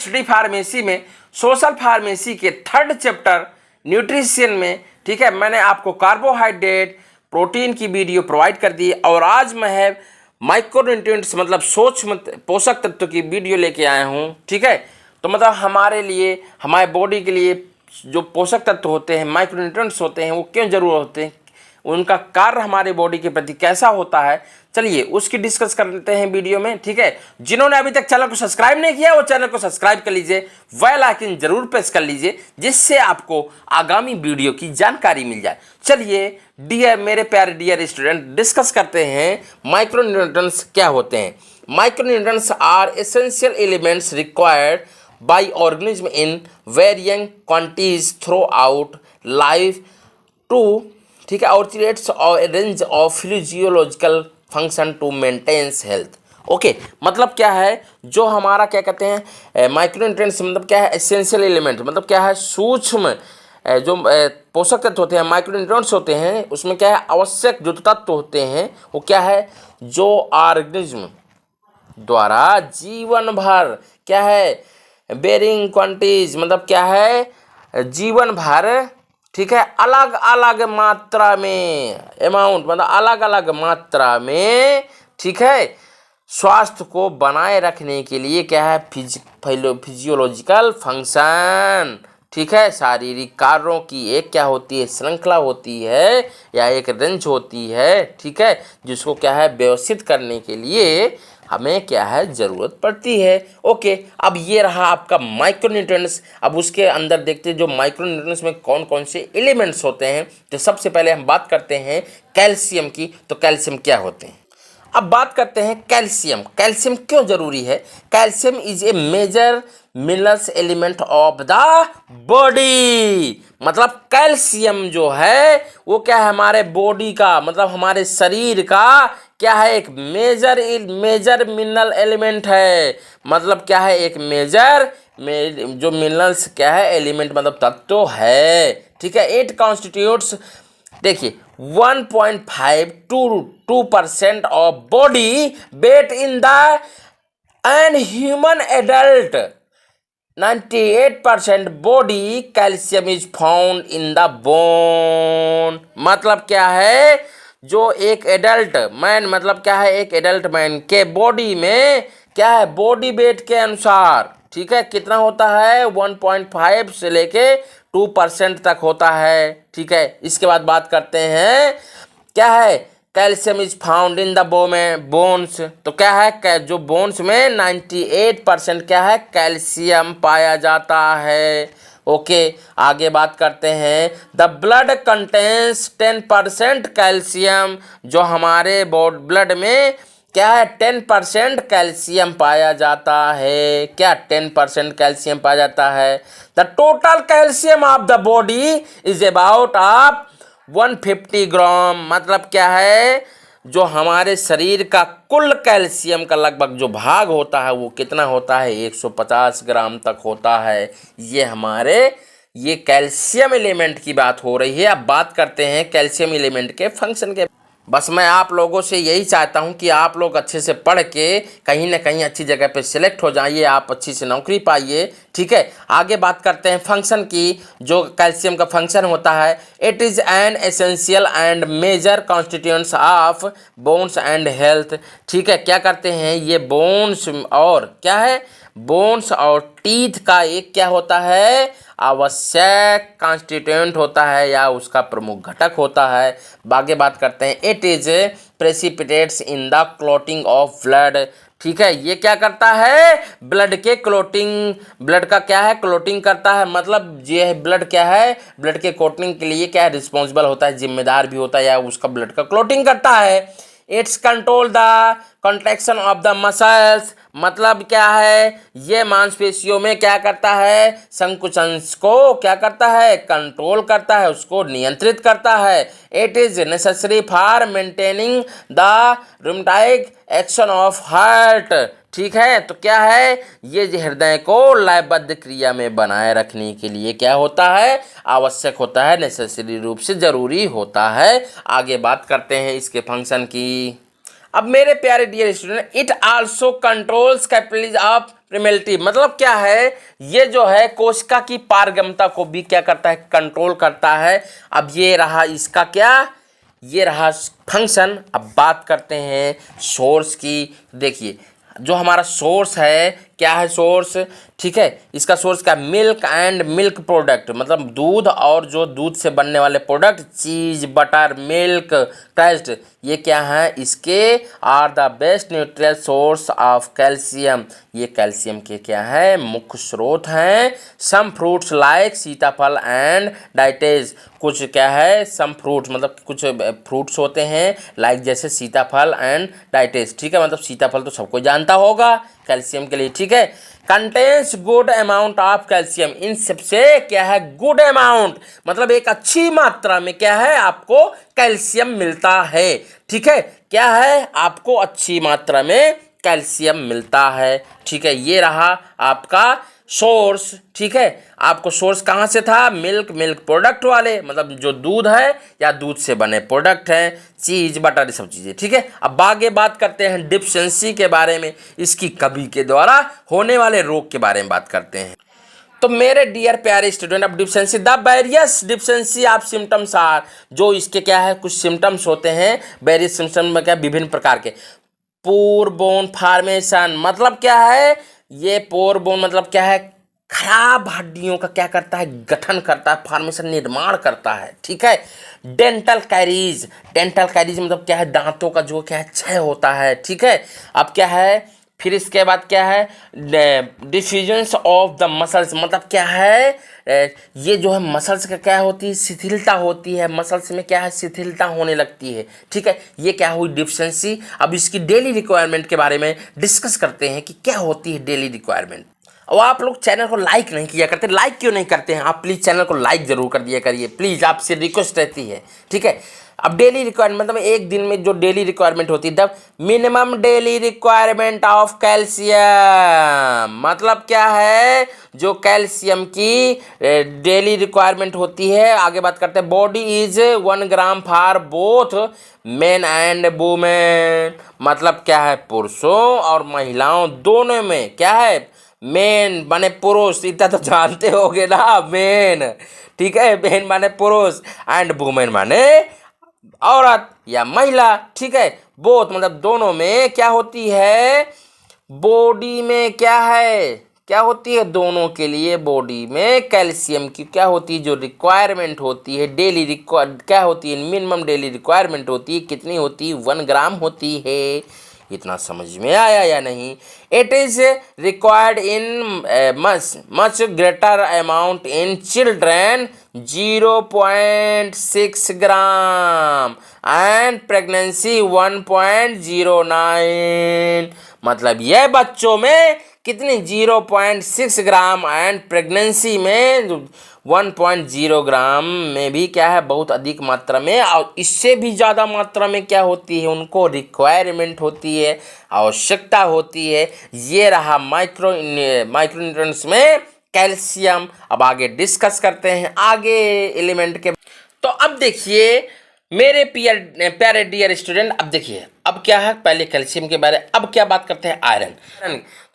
Study pharmacy में social pharmacy के 3rd chapter nutrition में, ठीक है, मैंने आपको कार्बोहाइड्रेट प्रोटीन की वीडियो प्रोवाइड कर दी और आज मैं है माइक्रोन्यूट्रिएंट्स मतलब सूक्ष्म पोषक तत्व की वीडियो लेके आया हूँ। ठीक है, तो मतलब हमारे लिए, हमारे बॉडी के लिए जो पोषक तत्व होते हैं, माइक्रोन्यूट्रिएंट्स होते हैं, वो क्यों जरूर होते हैं, उनका कार्य हमारे बॉडी के प्रति कैसा होता है, चलिए उसकी डिस्कस कर लेते हैं वीडियो में। ठीक है, जिन्होंने अभी तक चैनल को सब्सक्राइब नहीं किया वो चैनल को सब्सक्राइब कर लीजिए, बेल आइकन जरूर प्रेस कर लीजिए, जिससे आपको आगामी वीडियो की जानकारी मिल जाए। चलिए डियर मेरे प्यारे डियर स्टूडेंट, डिस्कस करते हैं माइक्रोन्यूट्रिएंट्स क्या होते हैं। Micronutrients are essential elements required by organism in varying quantities throughout life to, ठीक है, ऑर्चिलेट्स और range of physiological function to maintains health. Okay, मतलब क्या है, जो हमारा क्या कहते हैं माइक्रोन्यूट्रिएंट्स मतलब क्या है, एसेंशियल एलिमेंट मतलब क्या है, सूक्ष्म जो पोषक तत्व होते हैं, माइक्रोन्यूट्रिएंट्स होते हैं, उसमें क्या है, आवश्यक जो तत्व होते हैं वो क्या है, जो ऑर्गेनिज्म द्वारा जीवन भर क्या है, बेरिंग क्वांटिटीज मतलब क्या है, जीवन भर, ठीक है, अलग अलग मात्रा में, अमाउंट मतलब अलग अलग मात्रा में, ठीक है, स्वास्थ्य को बनाए रखने के लिए क्या है, फिजियोलॉजिकल फंक्शन, ठीक है, शारीरिक कार्यों की एक क्या होती है, श्रृंखला होती है या एक रेंज होती है, ठीक है, जिसको क्या है व्यवस्थित करने के लिए हमें क्या है ज़रूरत पड़ती है। ओके, अब ये रहा आपका माइक्रोन्यूट्रिएंट्स। अब उसके अंदर देखते हैं जो माइक्रोन्यूट्रिएंट्स में कौन कौन से एलिमेंट्स होते हैं। तो सबसे पहले हम बात करते हैं कैल्शियम की। तो कैल्शियम क्या होते हैं, अब बात करते हैं कैल्शियम। कैल्शियम क्यों जरूरी है? Calcium is a major minerals element of the body. मतलब कैल्शियम जो है वो क्या है, हमारे बॉडी का मतलब हमारे शरीर का क्या है, एक मेजर मिनरल एलिमेंट है। मतलब क्या है, एक मेजर जो मिनरल्स क्या है एलिमेंट मतलब तत्व है। ठीक है, इट कॉन्स्टिट्यूट्स, देखिए 1.5 to 2% of body weight in the an human adult. 98% body calcium is found in the bone. मतलब क्या है, जो एक एडल्ट मैन मतलब क्या है, एक एडल्ट मैन के बॉडी में क्या है, बॉडी वेट के अनुसार, ठीक है, कितना होता है, 1.5 से लेके 2% तक होता है। ठीक है, इसके बाद बात करते हैं क्या है, calcium is found in the bones. तो क्या है, जो बोन्स में 98% क्या है, कैल्शियम पाया जाता है। ओके, आगे बात करते हैं द ब्लड कंटेन्स 10% कैल्शियम। जो हमारे ब्लड में क्या है, 10% कैल्शियम पाया जाता है। क्या 10% कैल्शियम पाया जाता है। The total calcium of the body is about of 150 ग्राम। मतलब क्या है, जो हमारे शरीर का कुल कैल्शियम का लगभग जो भाग होता है वो कितना होता है, 150 ग्राम तक होता है। ये कैल्शियम एलिमेंट की बात हो रही है। अब बात करते हैं कैल्शियम एलिमेंट के फंक्शन के। बस मैं आप लोगों से यही चाहता हूं कि आप लोग अच्छे से पढ़ के कहीं ना कहीं अच्छी जगह पे सिलेक्ट हो जाइए, आप अच्छी से नौकरी पाइए। ठीक है, आगे बात करते हैं फंक्शन की। जो कैल्शियम का फंक्शन होता है, it is an essential and major constituents of bones and health. ठीक है, क्या करते हैं, ये बोन्स और क्या है, बोन्स और टीथ का एक क्या होता है, आवश्यक कॉन्स्टिट्यूएंट होता है या उसका प्रमुख घटक होता है। आगे बात करते हैं, it is precipitates in the clotting of blood. ठीक है, ये क्या करता है, ब्लड के क्लॉटिंग, ब्लड का क्या है, क्लॉटिंग करता है। मतलब ये ब्लड क्या है, ब्लड के क्लॉटिंग के लिए क्या है, रिस्पॉन्सिबल होता है, जिम्मेदार भी होता है या उसका ब्लड का क्लॉटिंग करता है। It's control the contraction of the muscles. मतलब क्या है, ये मांसपेशियों में क्या करता है, संकुचन को क्या करता है, कंट्रोल करता है, उसको नियंत्रित करता है। It is necessary for maintaining the rheumatoid action of heart. ठीक है, तो क्या है, ये हृदय को लयबद्ध क्रिया में बनाए रखने के लिए क्या होता है, आवश्यक होता है, नेसेसरी रूप से जरूरी होता है। आगे बात करते हैं इसके फंक्शन की। अब मेरे प्यारे dear student, it also controls capability of primality मतलब क्या है, ये जो है कोशिका की पारगम्यता को भी क्या करता है, कंट्रोल करता है। अब ये रहा इसका क्या, ये रहा फंक्शन। अब बात करते हैं सोर्स की। देखिए जो हमारा सोर्स है, क्या है सोर्स, ठीक है, इसका सोर्स क्या, मिल्क एंड मिल्क प्रोडक्ट, मतलब दूध और जो दूध से बनने वाले प्रोडक्ट, चीज, बटर, मिल्क, टेस्ट, ये क्या है, इसके are the best nutritional source of calcium, ये कैल्शियम के क्या है, मुख्य स्रोत हैं। सम फ्रूट्स लाइक सीताफल एंड डाइटेज, कुछ क्या है, सम फ्रूट्स मतलब कुछ फ्रूट्स होते हैं लाइक जैसे सीताफल एंड डाइटेज, ठीक है, मतलब सीताफल तो सबको जानता होगा कैल्शियम के लिए, ठीक है। Contains good amount of calcium, इन सबसे क्या है, गुड अमाउंट मतलब एक अच्छी मात्रा में क्या है, आपको कैल्शियम मिलता है, ठीक है, क्या है, आपको अच्छी मात्रा में कैल्शियम मिलता है, ठीक है। ये रहा आपका सोर्स, ठीक है। आपको सोर्स कहाँ से था, मिल्क प्रोडक्ट वाले, मतलब जो दूध है या दूध से बने प्रोडक्ट हैं, चीज, बटर, ये सब चीज़ें, ठीक है। अब आगे बात करते हैं डिफिशिएंसी के बारे में, इसकी कमी के द्वारा होने वाले रोग के बारे में बात करते हैं। तो मेरे डियर प्यारे स्टूडेंट, अब deficiency, the various deficiency of symptoms are, जो इसके क्या है, कुछ सिम्टम्स होते हैं, वेरियस सिम्टम्स में क्या, विभिन्न प्रकार के। पोर बोन फॉर्मेशन मतलब क्या है, ये पोर बोन मतलब क्या है, खराब हड्डियों का क्या करता है, गठन करता है, फॉर्मेशन, निर्माण करता है, ठीक है। डेंटल कैरीज, डेंटल कैरीज मतलब क्या है, दांतों का जो क्या है क्षय होता है, ठीक है। अब क्या है, फिर इसके बाद क्या है, डिफ्यूजन्स ऑफ द मसल्स मतलब क्या है, ये जो है मसल्स का क्या होती है, शिथिलता होती है, मसल्स में क्या है, शिथिलता होने लगती है, ठीक है। ये क्या हुई, डिफिशिएंसी। अब इसकी डेली रिक्वायरमेंट के बारे में डिस्कस करते हैं कि क्या होती है डेली रिक्वायरमेंट। और आप लोग चैनल को लाइक नहीं किया करते, लाइक क्यों नहीं करते हैं आप, प्लीज़ चैनल को लाइक जरूर कर दिया करिए, प्लीज़, आपसे रिक्वेस्ट रहती है, ठीक है। अब डेली रिक्वायरमेंट मतलब एक दिन में जो डेली रिक्वायरमेंट होती है, the minimum daily requirement of calcium मतलब क्या है, जो कैल्शियम की डेली रिक्वायरमेंट होती है। आगे बात करते हैं, body is 1 gram for both men and women मतलब क्या है, पुरुषों और महिलाओं दोनों में क्या है, मेन माने पुरुष, इतना तो जानते होगे ना, मेन, ठीक है, मेन माने पुरुष एंड वुमेन माने औरत या महिला, ठीक है। बोथ मतलब दोनों में क्या होती है, बॉडी में क्या है, क्या होती है, दोनों के लिए बॉडी में कैल्शियम की क्या होती है, जो रिक्वायरमेंट होती है, डेली क्या होती है, मिनिमम डेली रिक्वायरमेंट होती है, कितनी होती है, 1 ग्राम होती है। इतना समझ में आया या नहीं। It is required in much greater amount in children 0.6 gram and pregnancy 1.09 मतलब यह बच्चों में कितनी 0.6 ग्राम एंड प्रेगनेंसी में 1.0 ग्राम में भी क्या है, बहुत अधिक मात्रा में, और इससे भी ज़्यादा मात्रा में क्या होती है, उनको रिक्वायरमेंट होती है, आवश्यकता होती है। ये रहा माइक्रोन्यूट्रिएंट्स में कैल्शियम। अब आगे डिस्कस करते हैं आगे एलिमेंट के। तो अब देखिए मेरे प्यारे डियर स्टूडेंट, अब देखिए अब क्या है, पहले कैल्शियम के बारे, अब क्या बात करते हैं, आयरन।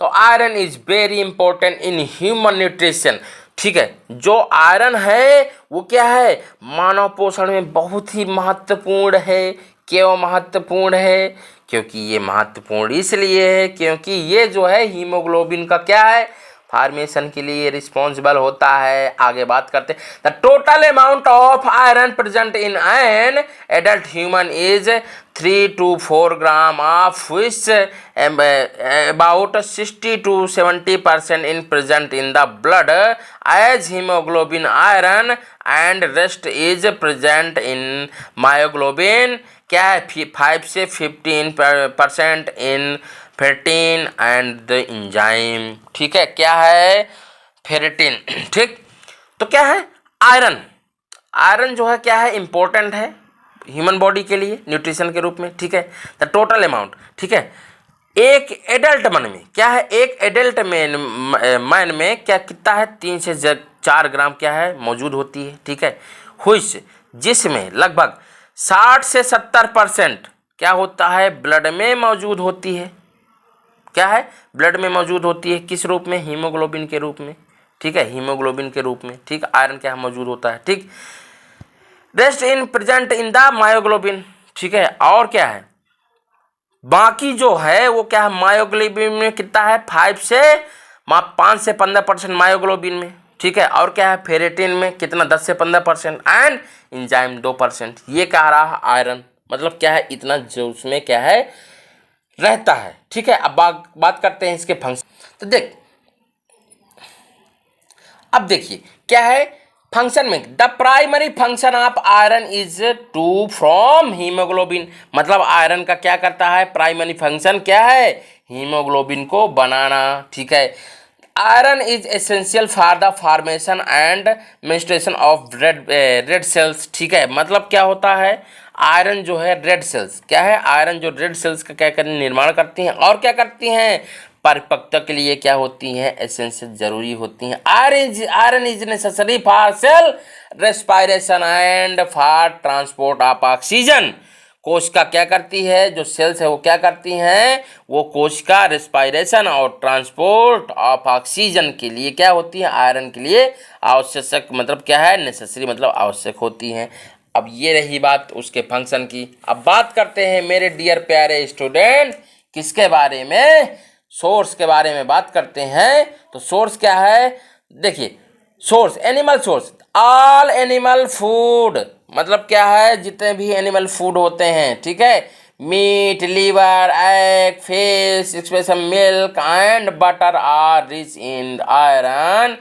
तो iron is very important in human nutrition, ठीक है। जो आयरन है वो क्या है, मानव पोषण में बहुत ही महत्वपूर्ण है। क्यों महत्वपूर्ण है, क्योंकि ये महत्वपूर्ण इसलिए है क्योंकि ये जो है हीमोग्लोबिन का क्या है, फॉर्मेशन के लिए रिस्पॉन्सिबल होता है। आगे बात करते हैं, the total amount of iron present in an adult human is 3 to 4 gram of which about 60 to 70% in present in the blood as hemoglobin iron and rest is present in myoglobin क्या है, 5 से 15% इन ferritin and the enzyme, ठीक है। क्या है, ferritin, ठीक। तो क्या है, आयरन, आयरन जो है क्या है, इंपॉर्टेंट है ह्यूमन बॉडी के लिए न्यूट्रिशन के रूप में, ठीक है। द टोटल अमाउंट, ठीक है, एक एडल्ट मन में क्या है, एक एडल्ट मैन में क्या कितना है, 3 से 4 ग्राम क्या है मौजूद होती है, ठीक है। हुई जिसमें लगभग 60 से 70% क्या होता है, ब्लड में मौजूद होती है, क्या है, ब्लड में मौजूद होती है। किस रूप में, हीमोग्लोबिन के रूप में, ठीक है, हीमोग्लोबिन के रूप में, ठीक। आयरन क्या है, मौजूद होता है, ठीक। Rest in present in the myoglobin, ठीक है। और क्या है, बाकी जो है वो क्या है, मायोग्लोबिन में कितना है, 5 से 15% मायोग्लोबिन में, ठीक है। और क्या है, फेरेटिन में कितना, 10 से 15% एंड इंजाइम 2%। ये कह रहा आयरन, मतलब क्या है, इतना जो उसमें क्या है रहता है, ठीक है। अब बात करते हैं इसके फंक्शन। तो अब देखिए क्या है फंक्शन में, the primary function of iron is to from haemoglobin, मतलब आयरन का क्या करता है, प्राइमरी फंक्शन क्या है, हीमोग्लोबिन को बनाना, ठीक है। Iron is essential for the formation and menstruation of red cells, ठीक है। मतलब क्या होता है, आयरन जो है रेड सेल्स, क्या है, आयरन जो रेड सेल्स का क्या करने निर्माण करती हैं और क्या करती हैं, परिपक्वता के लिए क्या होती हैं, एसेंशियल जरूरी होती हैं। Iron is necessary for sale respiration and for transport of oxygen. कोशिका क्या करती है, जो सेल्स है वो क्या करती हैं, वो कोशिका रेस्पिरेशन और ट्रांसपोर्ट ऑफ ऑक्सीजन के लिए क्या होती है, आयरन के लिए आवश्यक, मतलब क्या है, नेसेसरी मतलब आवश्यक होती हैं। अब ये रही बात उसके फंक्शन की। अब बात करते हैं मेरे डियर प्यारे स्टूडेंट, किसके बारे में, सोर्स के बारे में बात करते हैं। तो सोर्स क्या है, देखिए source, animal source, all animal food, मतलब क्या है, जितने भी एनिमल फूड होते हैं, ठीक है, meat, liver, egg, fish, special milk and butter are rich in iron,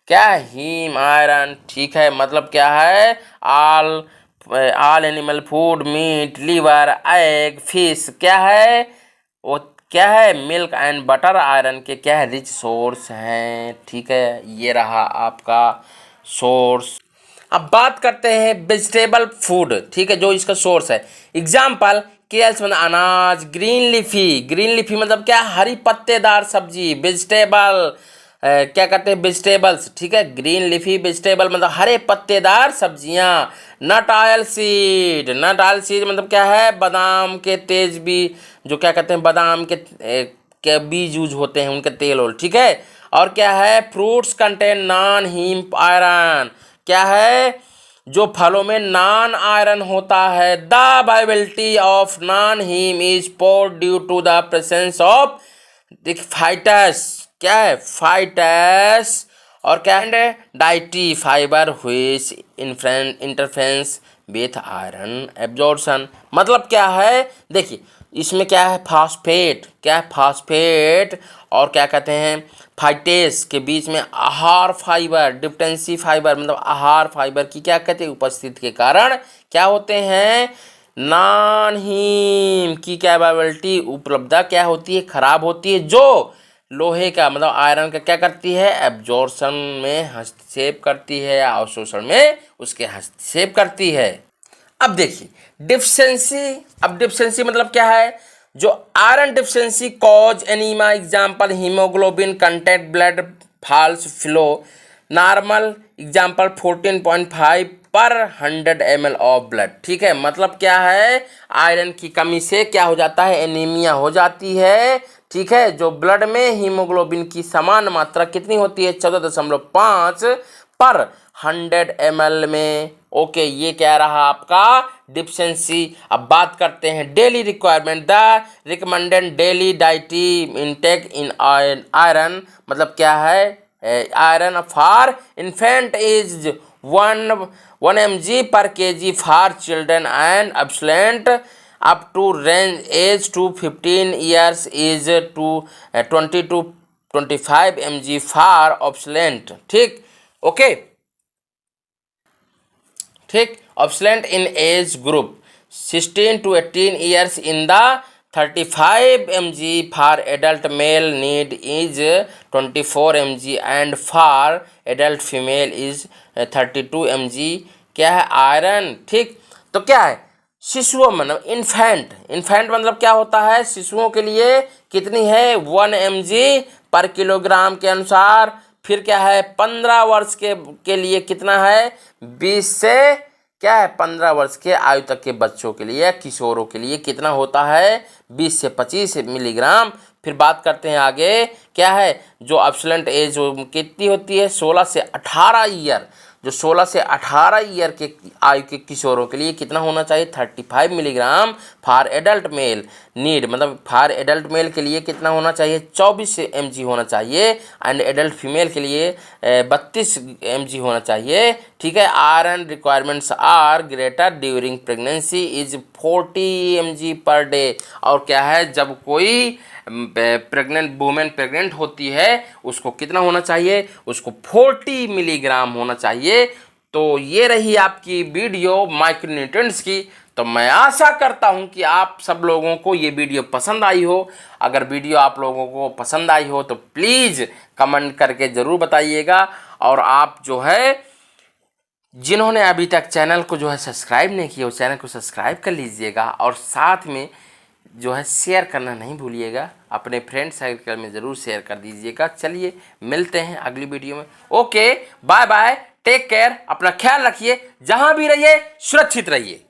क्या, हीम आयरन, ठीक है। मतलब क्या है, all animal food, meat, liver, egg, fish, क्या है वो, क्या है, मिल्क एंड बटर आयरन के क्या है, रिच सोर्स हैं, ठीक है। ये रहा आपका सोर्स। अब बात करते हैं वेजिटेबल फूड, ठीक है, जो इसका सोर्स है। एग्जाम्पल, केल्स मतलब अनाज, ग्रीन लीफी मतलब क्या, हरी पत्तेदार सब्जी, वेजिटेबल क्या कहते हैं, वेजिटेबल्स, ठीक है, ग्रीन लीफी वेजिटेबल मतलब हरे पत्तेदार सब्जियां। नट ऑयल सीड मतलब क्या है, बादाम के तेज बीज, जो क्या कहते हैं, बादाम के बीज यूज होते हैं, उनके तेल और, ठीक है। और क्या है, fruits contain non heme iron, क्या है, जो फलों में नॉन आयरन होता है। The viability of non heme is poor due to the presence of phytates, क्या है, फाइटस, और क्या है, dietary fibre which interference with iron absorption. मतलब क्या है, देखिए इसमें क्या है, फास्फेट, क्या है, फास्फेट, और क्या कहते हैं, फाइटेस के बीच में आहार फाइबर, डिफेंसी फाइबर मतलब आहार फाइबर की क्या कहते हैं, उपस्थिति के कारण क्या होते हैं, नॉन हीम की कैपेबिलिटी, उपलब्धता क्या होती है, खराब होती है, जो लोहे का मतलब आयरन का क्या करती है, एब्जॉर्प्शन में हस्तक्षेप करती है या अवशोषण में उसके हस्तक्षेप करती है। अब देखिए डिफिशियंसी, अब डिफिशियंसी मतलब क्या है, जो iron deficiency cause anaemia, example haemoglobin content blood falls below normal, example 14.5 per 100 ml of blood, ठीक है। मतलब क्या है, आयरन की कमी से क्या हो जाता है, एनीमिया हो जाती है, ठीक है। जो ब्लड में हीमोग्लोबिन की समान मात्रा कितनी होती है, 14.5 पर 100 ml में, ओके। ये क्या रहा आपका डिफिशियंसी। अब बात करते हैं daily requirement, the recommended daily deity intake in iron, मतलब क्या है, iron for infant is 1 mg per kg for children and adolescent up to range age to 15 years is to 20 to 25 mg for adolescent, ठीक, okay, ठीक। ऑब्सलेंट इन age group 16 to 18 years in the 35 mg for adult male need is 24 mg and for adult female is 32 mg, क्या है, iron, ठीक। तो क्या है, शिशुओं मतलब इन्फेंट मतलब क्या होता है, शिशुओं के लिए कितनी है, 1 mg पर किलोग्राम के अनुसार। फिर क्या है, 15 वर्ष के लिए कितना है, 20 से क्या है, 15 वर्ष के आयु तक के बच्चों के लिए, किशोरों के लिए कितना होता है, 20 से 25 मिलीग्राम। फिर बात करते हैं आगे, क्या है जो एब्सोल्यूट एज कितनी होती है, 16 से 18 ईयर। जो 16 से 18 ईयर के आयु के किशोरों के लिए कितना होना चाहिए, 35 milligram for adult mail need, मतलब फॉर एडल्ट मेल के लिए कितना होना चाहिए, 24 mg होना चाहिए, एंड एडल्ट फीमेल के लिए 32 mg होना चाहिए। ठीक है, iron requirements are greater during pregnancy is 40 mg per day. और क्या है, जब कोई प्रेग्नेंट वुमेन प्रेग्नेंट होती है उसको कितना होना चाहिए, उसको 40 मिलीग्राम होना चाहिए। तो ये रही आपकी वीडियो माइक्रोन्यूट्रिएंट्स की। तो मैं आशा करता हूं कि आप सब लोगों को ये वीडियो पसंद आई हो। अगर वीडियो आप लोगों को पसंद आई हो तो प्लीज़ कमेंट करके ज़रूर बताइएगा। और आप जो है जिन्होंने अभी तक चैनल को जो है सब्सक्राइब नहीं किया, उस चैनल को सब्सक्राइब कर लीजिएगा, और साथ में जो है शेयर करना नहीं भूलिएगा, अपने फ्रेंड सर्कल में ज़रूर शेयर कर दीजिएगा। चलिए मिलते हैं अगली वीडियो में। Okay, bye bye, take care, अपना ख्याल रखिए, जहाँ भी रहिए सुरक्षित रहिए।